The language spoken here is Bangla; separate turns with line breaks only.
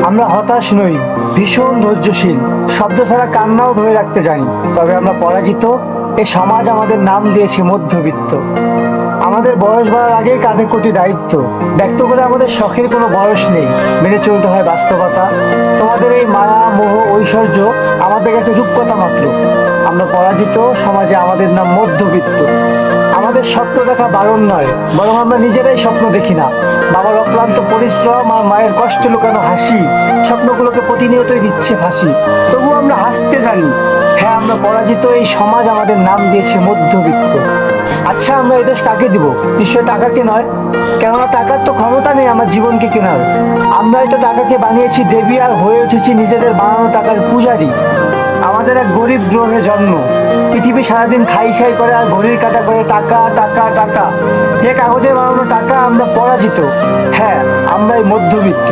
আমরা হতাশ নই, ভীষণ ধৈর্যশীল, শব্দ ছাড়া কান্নাও ধরে রাখতে জানি। তবে আমরা পরাজিত। এ সমাজ আমাদের নাম দিয়েছে মধ্যবিত্ত। আমাদের বয়স বাড়ার আগেই কাঁধে কোটি দায়িত্ব। ব্যক্ত করে আমাদের শখের কোনো বয়স নেই, মেনে চলতে হয় বাস্তবতা। তোমাদের এই মায়া মোহ ঐশ্বর্য আমাদের কাছে রূপকথা মাত্র। আমরা পরাজিত, সমাজে আমাদের নাম মধ্যবিত্ত। আমাদের স্বপ্ন দেখা বারণ নয়, বরং আমরা নিজেরাই স্বপ্ন দেখি না। বাবার অক্লান্ত পরিশ্রম আর মায়ের কষ্ট লুকানো হাসি স্বপ্নগুলোকে প্রতিনিয়তই দিচ্ছে ফাঁসি। তবুও আমরা হাসতে জানি। হ্যাঁ, আমরা পরাজিত, এই সমাজ আমাদের নাম দিয়েছে মধ্যবিত্ত। আচ্ছা, আমরা এই দোষ কাকে দিব? নিশ্চয় টাকাকে নয়, কেননা টাকার তো ক্ষমতা নেই আমার জীবনকে কেনার। আমরাই তো টাকাকে বানিয়েছি দেবী আর হয়ে উঠেছি নিজেদের বানানো টাকার পূজারী। আমাদের এক গরিব গ্রহে জন্ম, পৃথিবী সারাদিন খাই খাই করে আর ঘড়ির কাটা করে টাকা টাকা টাকা। এ কাগজে বানানো টাকা, আমরা পরাজিত। হ্যাঁ, আমরাই মধ্যবিত্ত।